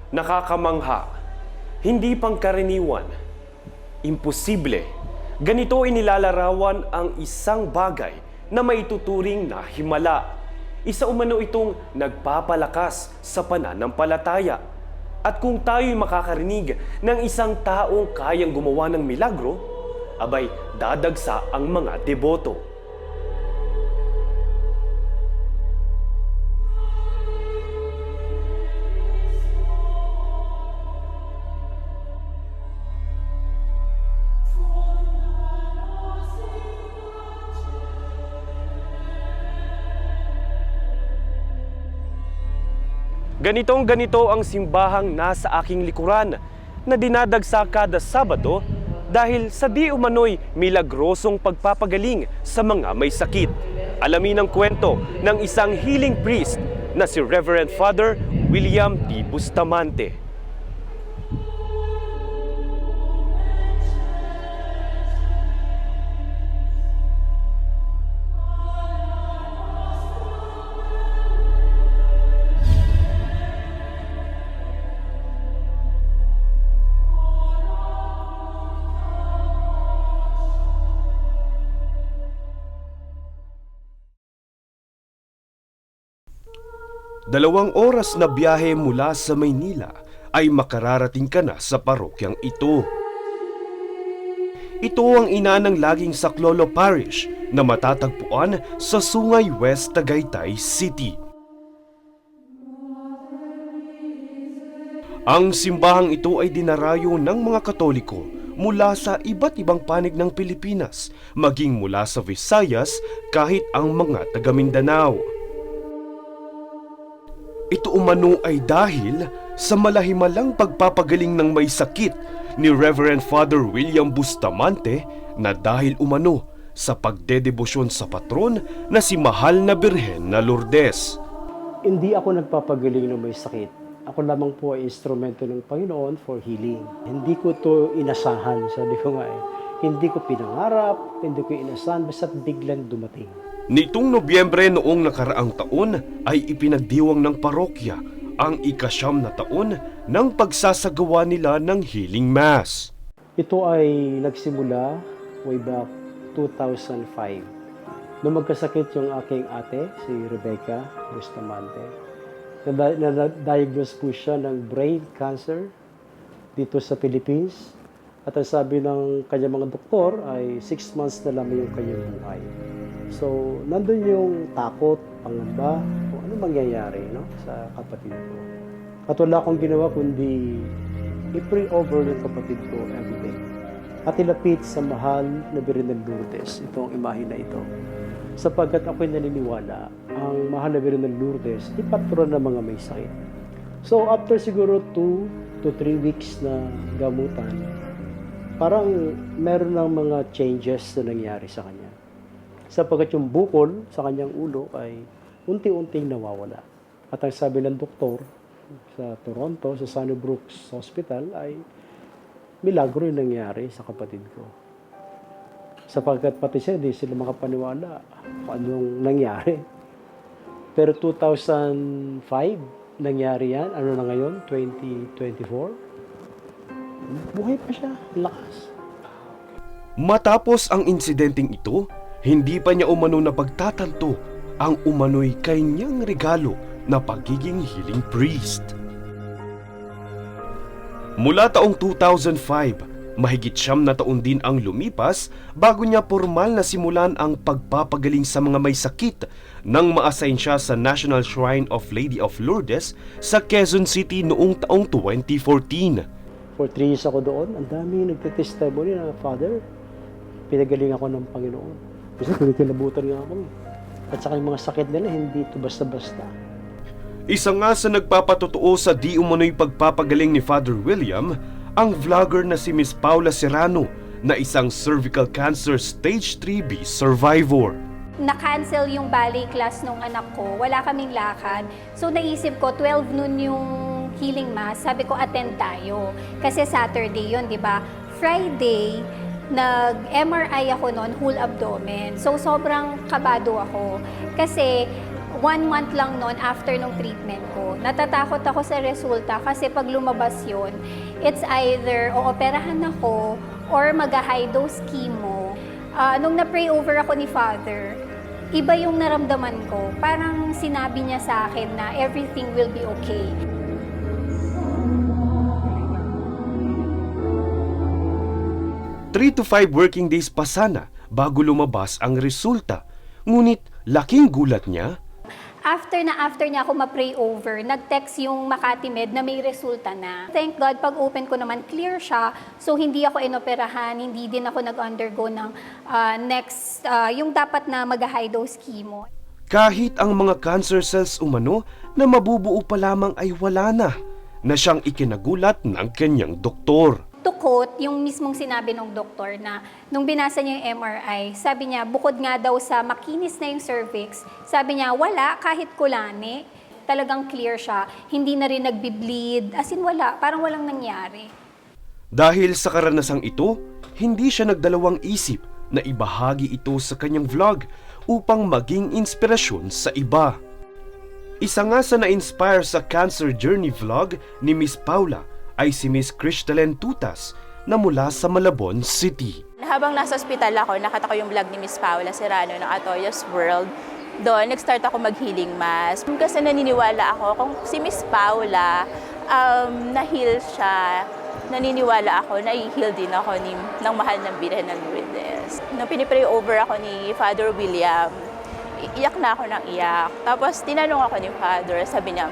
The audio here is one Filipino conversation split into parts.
Nakakamangha, hindi pangkaraniwan, imposible. Ganito inilalarawan ang isang bagay na maituturing na himala. Isa umano itong nagpapalakas sa pananampalataya. At kung tayo'y makakarinig ng isang taong kayang gumawa ng milagro, abay dadagsa ang mga deboto. Ganito ang simbahang nasa aking likuran na dinadagsa kada Sabado dahil sa di umano'y milagrosong pagpapagaling sa mga may sakit. Alamin ang kwento ng isang healing priest na si Reverend Father William P. Bustamante. Dalawang oras na biyahe mula sa Maynila ay makararating ka na sa parokyang ito. Ito ang ina ng laging Saklolo Parish na matatagpuan sa Sungay West, Tagaytay City. Ang simbahang ito ay dinarayo ng mga Katoliko mula sa iba't ibang panig ng Pilipinas, maging mula sa Visayas kahit ang mga taga Mindanao. Ito umano ay dahil sa malahimalang pagpapagaling ng may sakit ni Reverend Father William Bustamante na dahil umano sa pagdedebosyon sa patron na si Mahal na Birhen na Lourdes. Hindi ako nagpapagaling ng may sakit. Ako lamang po ay instrumento ng Panginoon for healing. Hindi ko to inasahan, sabi ko nga eh. Hindi ko pinangarap, hindi ko inasahan, basta't biglang dumating. Nitong Nobyembre noong nakaraang taon ay ipinagdiwang ng parokya ang ika-9 na taon ng pagsasagawa nila ng Healing Mass. Ito ay nagsimula way back 2005. Nung magkasakit yung aking ate, si Rebecca Bustamante. Na-diagnose po siya ng brain cancer dito sa Philippines. At ang sabi ng kanyang mga doktor ay 6 months na lang yung kanyang buhay. So, nandun yung takot, pangamba, kung ano mangyayari sa kapatid ko. At wala akong ginawa kundi i-pray over yung kapatid ko everyday. At ilapit sa Mahal na Birhen ng Lourdes, itong imahe na ito. Sapagkat ako'y naniniwala, ang Mahal na Birhen ng Lourdes, ipatron ng mga may sakit. So, after siguro 2 to 3 weeks na gamutan, parang meron ng mga changes na nangyari sa kanya. Sapagkat yung bukol sa kanyang ulo ay unti-unting nawawala. At ang sabi ng doktor sa Toronto, sa Sunnybrook Hospital, ay milagro yung nangyari sa kapatid ko. Sapagkat pati siya, di sila makapaniwala kung anong nangyari. Pero 2005, nangyari yan. Ano na ngayon? 2024? Buhay pa siya. Lakas. Matapos ang insidenteng ito, hindi pa niya umano na pagtatanto ang umano'y kanyang regalo na pagiging healing priest. Mula taong 2005, mahigit 9 na taon din ang lumipas bago niya formal na simulan ang pagpapagaling sa mga may sakit nang ma-assign siya sa National Shrine of Lady of Lourdes sa Quezon City noong taong 2014. For 3 years ako doon, ang daming nagte-testimony na, Father, pinagaling ako ng Panginoon. Kasi kinikilabutan nga ako. At saka yung mga sakit nila, hindi ito basta-basta. Isa nga sa nagpapatotoo sa di umano'y pagpapagaling ni Father William, ang vlogger na si Miss Paula Serrano na isang cervical cancer stage 3B survivor. Na-cancel yung ballet class nung anak ko, wala kaming lakad. So naisip ko, 12 noon yung healing mass, sabi ko attend tayo. Kasi Saturday yun, di ba? Friday, nag-MRI ako noon, whole abdomen. So sobrang kabado ako. Kasi 1 month lang noon after nung treatment ko. Natatakot ako sa resulta kasi pag lumabas yun, it's either ooperahan ako or mag-high dose chemo. Nung na-pray over ako ni Father, iba yung naramdaman ko. Parang sinabi niya sa akin na everything will be okay. Three to 5 working days pa sana bago lumabas ang resulta. Ngunit laking gulat niya, After niya ako ma-pray over, nag-text yung Makati Med na may resulta na. Thank God, pag open ko naman, clear siya. So, hindi ako inoperahan, hindi din ako nag-undergo ng yung dapat na mag-high dose chemo. kahit ang mga cancer cells umano na mabubuo pa lamang ay wala na siyang ikinagulat ng kanyang doktor. To quote, yung mismong sinabi ng doktor na nung binasa niya yung MRI, sabi niya, bukod nga daw sa makinis na yung cervix, sabi niya, wala, kahit kulani, talagang clear siya. Hindi na rin nagbi-bleed, as in wala, parang walang nangyari. Dahil sa karanasang ito, hindi siya nagdalawang isip na ibahagi ito sa kanyang vlog upang maging inspirasyon sa iba. Isa nga sa na-inspire sa cancer journey vlog ni Miss Paula ay si Miss Crystalline Tutas na mula sa Malabon City. Habang nasa ospital ako, nakita ko yung vlog ni Miss Paula Serrano ng Atoya's World. Doon, nag-start ako mag-healing mass. Kasi naniniwala ako kung si Miss Paula na-heal siya, naniniwala ako na i-heal din ako ng mahal ng Birhen ng Lourdes. Nung pinipray over ako ni Father William, iyak na ako ng iyak. Tapos tinanong ako ni Father, sabi niya,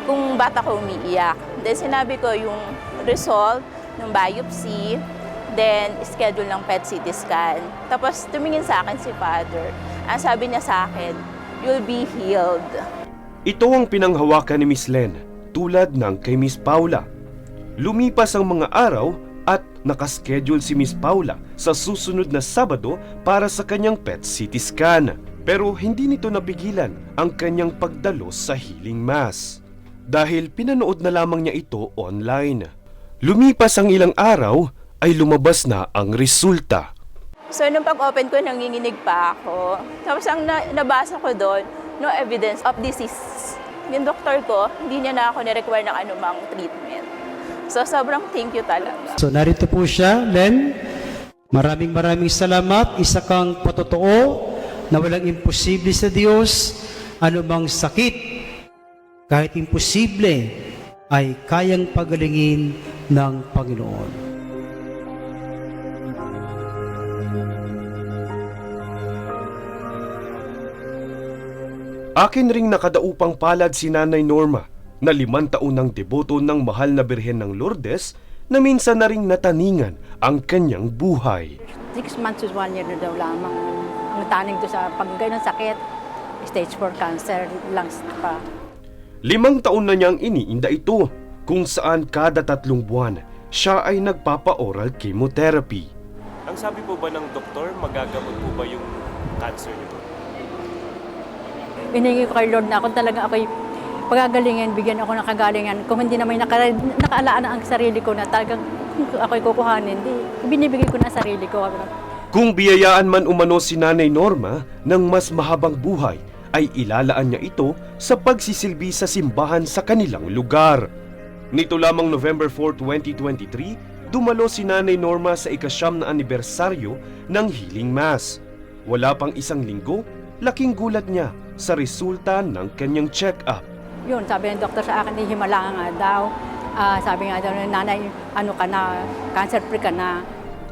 kung ba't ako umiiyak. Then sinabi ko yung result ng biopsy, then schedule ng PET CT scan. Tapos tumingin sa akin si Father. Ang sabi niya sa akin, you'll be healed. Ito ang pinanghawakan ni Miss Len, tulad ng kay Miss Paula. Lumipas ang mga araw at nakaschedule si Miss Paula sa susunod na Sabado para sa kanyang PET CT scan. Pero hindi nito napigilan ang kanyang pagdalo sa healing mass. Dahil pinanood na lamang niya ito online. Lumipas ang ilang araw ay lumabas na ang resulta. So nung pag-open ko, nanginginig pa ako. Tapos ang nabasa ko doon, no evidence of disease. Yung doktor ko, hindi niya na ako ni-require ng anumang treatment. So sobrang thank you talaga. So narito po siya, Len. Maraming salamat. Isa kang patotoo na walang imposible sa Diyos. Anumang sakit, kahit imposible, ay kayang pagalingin ng Panginoon. Akin ring nakadaupang palad si Nanay Norma na 5 taon ng deboto ng mahal na Birhen ng Lourdes na minsan na ring nataningan ang kanyang buhay. 6 months to 1 year na daw lamang. Ang taning doon sa pag ganun sakit, stage 4 cancer, lungs pa. 5 taon na niyang iniinda ito, kung saan kada 3 buwan siya ay nagpapa-oral chemotherapy. Ang sabi po ba ng doktor, magagamot po ba yung cancer niyo? Hiningi ko kay Lord na kung talaga ako'y pagagalingin, bigyan ako ng kagalingan. Kung hindi naman nakaalaan ang sarili ko na talagang ako'y kukuhanin, binibigay ko na ang sarili ko. Kung biyayaan man umano si Nanay Norma ng mas mahabang buhay, ay ilalaan niya ito sa pagsisilbi sa simbahan sa kanilang lugar. Nito lamang November 4, 2023, dumalo si Nanay Norma sa ika-9 na anibersaryo ng Healing Mass. Wala pang 1 linggo, laking gulat niya sa resulta ng kanyang check-up. Yun, sabi ng doktor sa akin, himala nga daw. Sabi nga daw, nanay, ano ka na, cancer-free ka na.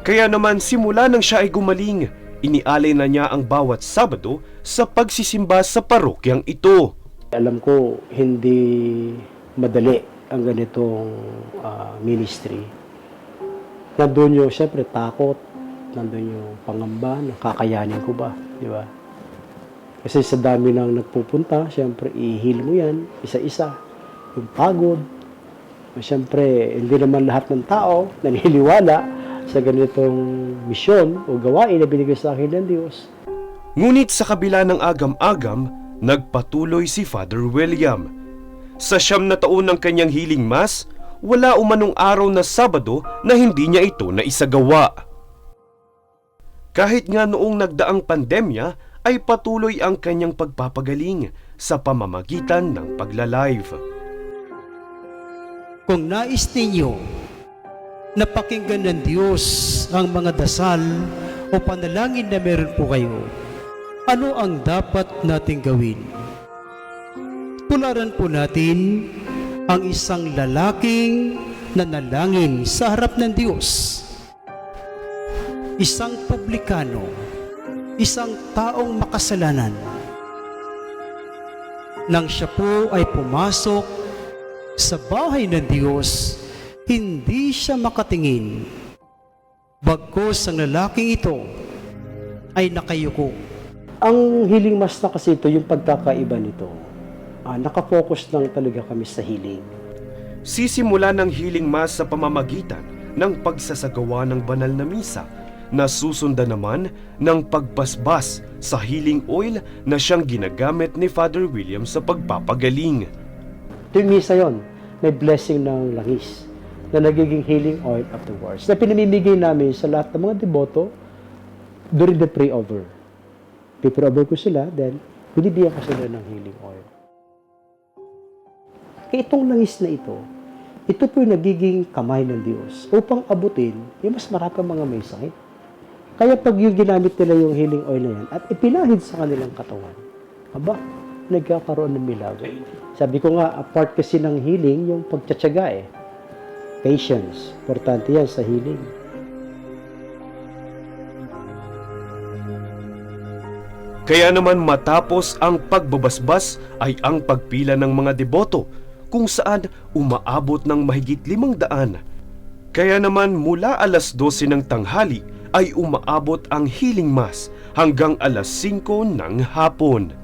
Kaya naman simula nang siya ay gumaling, inialay na niya ang bawat Sabado sa pagsisimba sa parokyang ito. Alam ko, hindi madali ang ganitong ministry. Nandun yung, siyempre, takot. Nandun yung pangamba, kakayanin ko ba, di ba? Kasi sa dami nang nagpupunta, siyempre, i-heal mo yan, isa-isa. Yung pagod. Siyempre, hindi naman lahat ng tao naniniwala sa ganitong misyon o gawain na binigay sa akin ng Diyos. Ngunit sa kabila ng agam-agam, nagpatuloy si Father William. Sa 9 na taon ng kanyang healing mass, wala umanong araw na Sabado na hindi niya ito naisagawa. Kahit nga noong nagdaang pandemya ay patuloy ang kanyang pagpapagaling sa pamamagitan ng pagla-live. Kung nais ninyo na pakinggan ng Diyos ang mga dasal o panalangin na meron po kayo, ano ang dapat nating gawin? Tularan po natin ang isang lalaking nanalangin sa harap ng Diyos. Isang publikano, isang taong makasalanan. Nang siya po ay pumasok sa bahay ng Diyos, hindi siya makatingin. Bagkus ang lalaking ito ay nakayuko. Ang healing mass na kasi ito, yung pagkakaiba nito, nakafocus lang talaga kami sa healing. Sisimula ng healing mass sa pamamagitan ng pagsasagawa ng banal na misa na susundan naman ng pagbasbas sa healing oil na siyang ginagamit ni Father William sa pagpapagaling. Ito yung misa yun, may blessing ng langis na nagiging healing oil afterwards na pinamimigay namin sa lahat ng mga deboto during the pray-over. Pray-over ko sila, then binibigyan ko sila ng healing oil. Kaya itong langis na ito po yung nagiging kamay ng Diyos upang abutin yung mas maraming mga may sakit. Kaya pag yung ginamit nila yung healing oil na yan at ipinahid sa kanilang katawan, nagkakaroon ng milagro. Sabi ko nga, apart kasi ng healing, yung pagtsatsaga patience. Importante yan sa healing. Kaya naman matapos ang pagbabasbas ay ang pagpila ng mga deboto kung saan umaabot ng mahigit 500. Kaya naman mula alas 12 ng tanghali ay umaabot ang healing mass hanggang alas 5 ng hapon.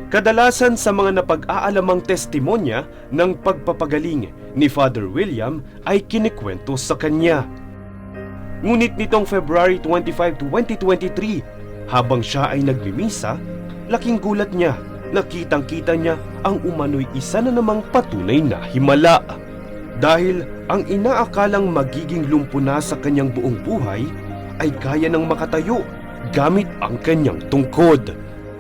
Kadalasan sa mga napag-aalamang testimonya ng pagpapagaling ni Father William ay kinikwento sa kanya. Ngunit nitong February 25, 2023, habang siya ay nagmimisa, laking gulat niya, nakitang-kita niya ang umano'y isa na namang patunay na himala. Dahil ang inaakalang magiging lumpo na sa kanyang buong buhay ay kaya ng makatayo gamit ang kanyang tungkod.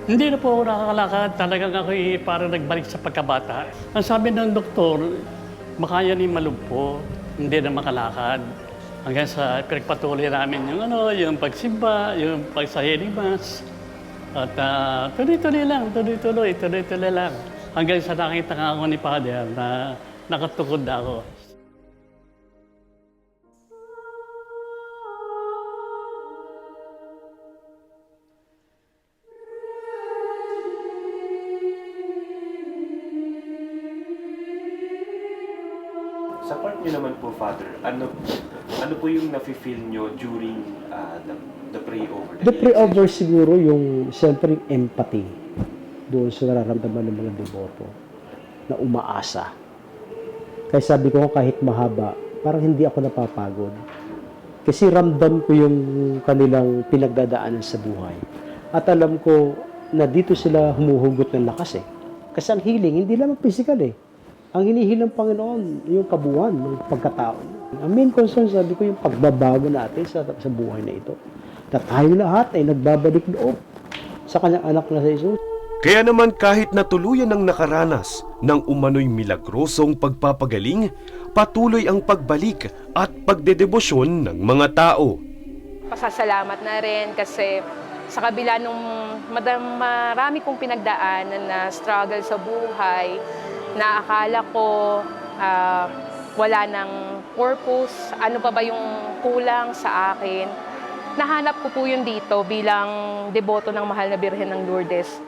Hindi na po ako nakakalakad. Talagang ako parang nagbalik sa pagkabata. Ang sabi ng doktor, makaya ni malumpo, hindi na makalakad. Hanggang sa pinagpatuloy namin yung pagsimba, yung pagsahiling mass. At tuloy-tuloy lang. Hanggang sa nakita nga ako ni Father na nakatukod na ako. Sa part niyo naman po, Father, ano po yung nafe-feel niyo during the pray-over? The pray-over siguro yung siyempre yung empathy doon sa nararamdaman ng mga deboto na umaasa. Kaya sabi ko kahit mahaba, parang hindi ako napapagod. Kasi ramdam ko yung kanilang pinagdadaanan sa buhay. At alam ko na dito sila humuhugot ng lakas Kasi ang healing, hindi lamang physical Ang hinihil ng Panginoon, yung kabuuan ng pagkatao. Ang main concern, sabi ko, yung pagbabago natin sa buhay na ito. Na tayo lahat ay nagbabalik loob sa kanyang anak na sa Jesus. Kaya naman kahit na tuluyan ng nakaranas ng umano'y milagrosong pagpapagaling, patuloy ang pagbalik at pagdedebosyon ng mga tao. Pasasalamat na rin kasi sa kabila nung marami kong pinagdaanan na struggle sa buhay, na akala ko wala ng purpose, ano pa ba yung kulang sa akin. Nahanap ko po yun dito bilang deboto ng Mahal na Birhen ng Lourdes.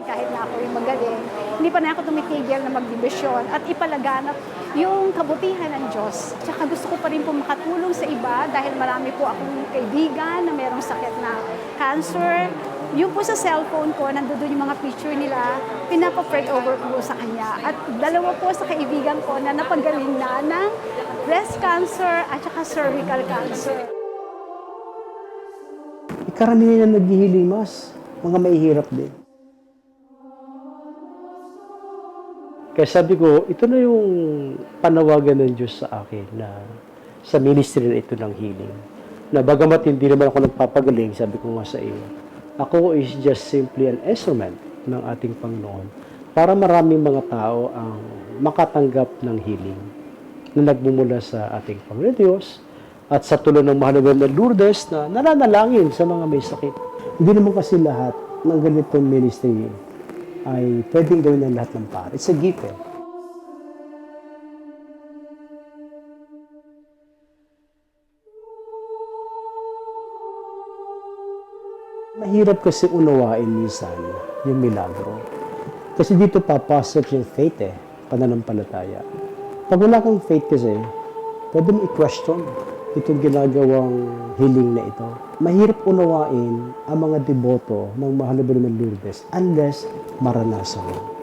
Kahit na ako yung magaling, hindi pa na ako tumitigil na magdibisyon at ipalaganap yung kabutihan ng Diyos. Tsaka gusto ko pa rin po makatulong sa iba dahil marami po akong kaibigan na mayroong sakit na cancer. Yung po sa cellphone ko, nandoon yung mga picture nila, pinapa-pray over ko sa kanya. At dalawa po sa kaibigan ko na napagaling na ng breast cancer at saka cervical cancer. karamihan na naghihiling mas, mga mahihirap din. Kaya sabi ko, ito na yung panawagan ng Diyos sa akin na sa ministry na ito ng healing. Na bagamat hindi naman ako nagpapagaling, sabi ko nga sa iyo, ako is just simply an instrument ng ating Panginoon para maraming mga tao ang makatanggap ng healing na nagmumula sa ating Panginoon Diyos at sa tulong ng mahal na Lourdes na nananalangin sa mga may sakit. Hindi naman kasi lahat ng ganitong ministry ay pwedeng gawin ng lahat ng pare. It's a gift eh. Mahirap kasi unawain minsan yung milagro. Kasi dito papasok yung faith eh, pananampalataya. Pag wala kang faith kasi, pwede mo i-question itong ginagawang healing na ito. Mahirap unawain ang mga deboto ng mahal na Lourdes unless maranasan mo.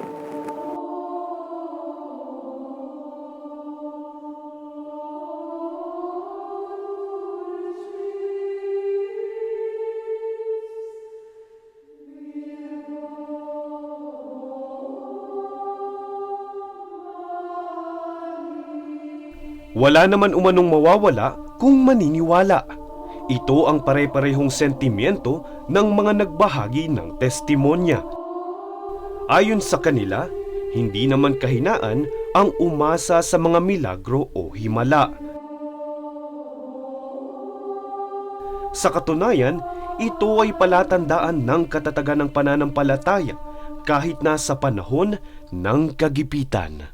Wala naman umanong mawawala kung maniniwala. Ito ang pare-parehong sentimiento ng mga nagbahagi ng testimonya. Ayon sa kanila, hindi naman kahinaan ang umasa sa mga milagro o himala. Sa katunayan, ito ay palatandaan ng katatagan ng pananampalataya kahit nasa panahon ng kagipitan.